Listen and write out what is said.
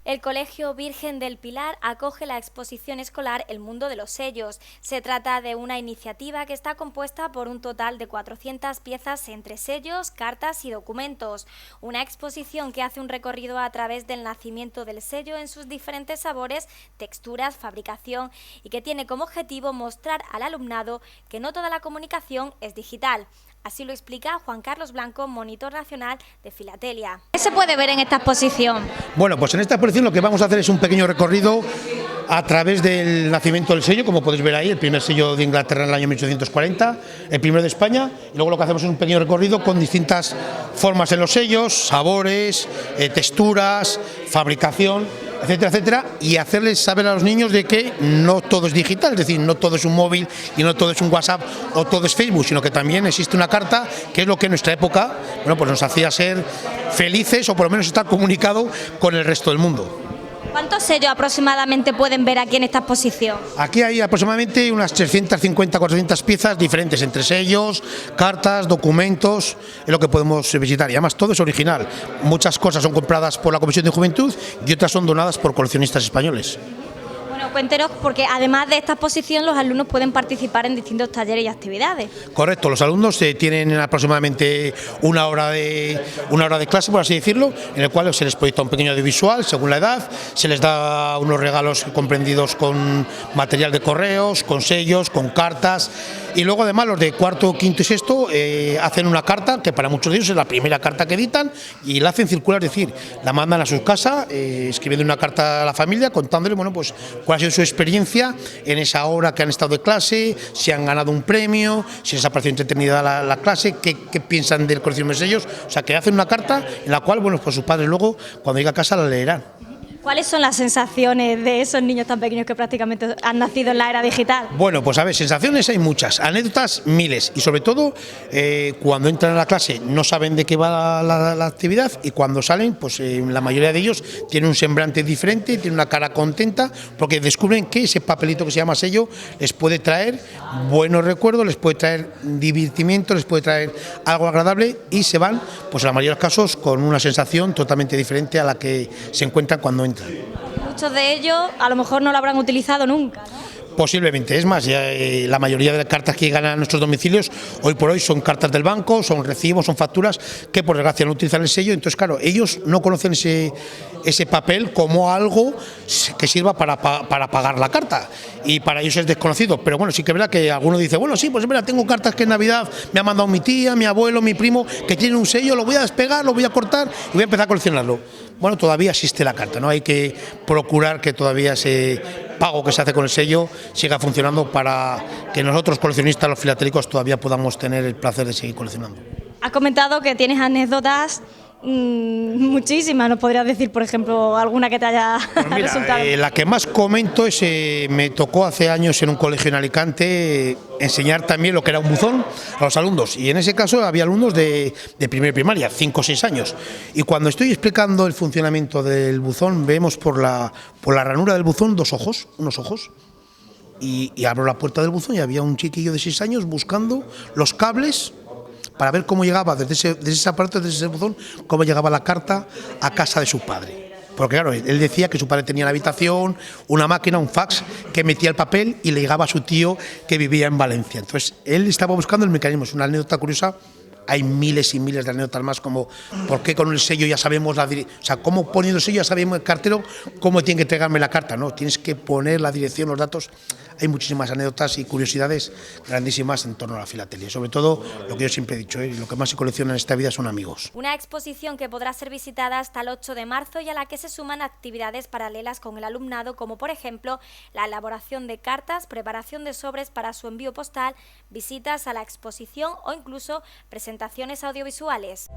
El Colegio Virgen del Pilar acoge la exposición escolar El Mundo de los Sellos. Se trata de una iniciativa que está compuesta por un total de 400 piezas entre sellos, cartas y documentos. Una exposición que hace un recorrido a través del nacimiento del sello en sus diferentes sabores, texturas, fabricación y que tiene como objetivo mostrar al alumnado que no toda la comunicación es digital. Así lo explica Juan Carlos Blanco, monitor nacional de Filatelia. ¿Qué se puede ver en esta exposición? Bueno, pues en esta exposición lo que vamos a hacer es un pequeño recorrido a través del nacimiento del sello, como podéis ver ahí, el primer sello de Inglaterra en el año 1840, el primero de España, y luego lo que hacemos es un pequeño recorrido con distintas formas en los sellos, sabores, texturas, fabricación, etcétera, etcétera, y hacerles saber a los niños de que no todo es digital, es decir, no todo es un móvil y no todo es un WhatsApp o todo es Facebook, sino que también existe una carta, que es lo que en nuestra época, bueno, pues nos hacía ser felices o por lo menos estar comunicado con el resto del mundo. ¿Cuántos sellos aproximadamente pueden ver aquí en esta exposición? Aquí hay aproximadamente unas 350, 400 piezas diferentes, entre sellos, cartas, documentos, es lo que podemos visitar. Y además todo es original. Muchas cosas son compradas por la Comisión de Juventud y otras son donadas por coleccionistas españoles. Bueno, cuéntenos, porque además de esta exposición los alumnos pueden participar en distintos talleres y actividades. Correcto, los alumnos tienen aproximadamente una hora de clase, por así decirlo, en el cual se les proyecta un pequeño audiovisual según la edad, se les da unos regalos comprendidos con material de correos, con sellos, con cartas, y luego además los de cuarto, quinto y sexto hacen una carta que para muchos de ellos es la primera carta que editan y la hacen circular, es decir, la mandan a sus casas escribiendo una carta a la familia contándole, bueno, pues cuál ha sido su experiencia en esa hora que han estado de clase, si han ganado un premio, si les ha parecido entretenida la clase, qué piensan del coleccionismo de sellos, o sea, que hacen una carta en la cual, bueno, pues sus padres luego, cuando llegue a casa, la leerán. ¿Cuáles son las sensaciones de esos niños tan pequeños que prácticamente han nacido en la era digital? Bueno, pues a ver, sensaciones hay muchas, anécdotas miles y sobre todo cuando entran a la clase no saben de qué va la actividad y cuando salen, pues la mayoría de ellos tienen un semblante diferente, tienen una cara contenta porque descubren que ese papelito que se llama sello les puede traer buenos recuerdos, les puede traer divertimiento, les puede traer algo agradable y se van, pues en la mayoría de los casos, con una sensación totalmente diferente a la que se encuentran cuando entran. Muchos de ellos a lo mejor no lo habrán utilizado nunca, ¿no? Posiblemente, es más, ya, la mayoría de las cartas que llegan a nuestros domicilios hoy por hoy son cartas del banco, son recibos, son facturas que por desgracia no utilizan el sello, entonces claro, ellos no conocen ese papel como algo que sirva para pagar la carta y para ellos es desconocido, pero bueno, sí que es verdad que alguno dice, bueno, sí, pues es verdad, tengo cartas que en Navidad me ha mandado mi tía, mi abuelo, mi primo, que tienen un sello, lo voy a despegar, lo voy a cortar y voy a empezar a coleccionarlo. Bueno, todavía existe la carta, ¿no? Hay que procurar que todavía ese pago que se hace con el sello siga funcionando para que nosotros coleccionistas, los filatélicos, todavía podamos tener el placer de seguir coleccionando. Has comentado que tienes anécdotas muchísimas, ¿nos podrías decir, por ejemplo, alguna que te haya resultado? La que más comento es, me tocó hace años en un colegio en Alicante enseñar también lo que era un buzón a los alumnos y en ese caso había alumnos de primera y primaria, 5 o 6 años y cuando estoy explicando el funcionamiento del buzón vemos por la ranura del buzón unos ojos y abro la puerta del buzón y había un chiquillo de 6 años buscando los cables para ver cómo llegaba desde ese aparato, desde ese buzón, cómo llegaba la carta a casa de su padre. Porque claro, él decía que su padre tenía en la habitación una máquina, un fax, que metía el papel y le llegaba a su tío que vivía en Valencia. Entonces, él estaba buscando el mecanismo. Es una anécdota curiosa. Hay miles y miles de anécdotas más, como por qué con el sello ya sabemos o sea, cómo poniendo el sello ya sabemos el cartero cómo tiene que entregarme la carta, ¿no? Tienes que poner la dirección, los datos. Hay muchísimas anécdotas y curiosidades grandísimas en torno a la filatelia. Sobre todo, lo que yo siempre he dicho, lo que más se colecciona en esta vida son amigos. Una exposición que podrá ser visitada hasta el 8 de marzo y a la que se suman actividades paralelas con el alumnado, como por ejemplo la elaboración de cartas, preparación de sobres para su envío postal, visitas a la exposición o incluso presentaciones audiovisuales.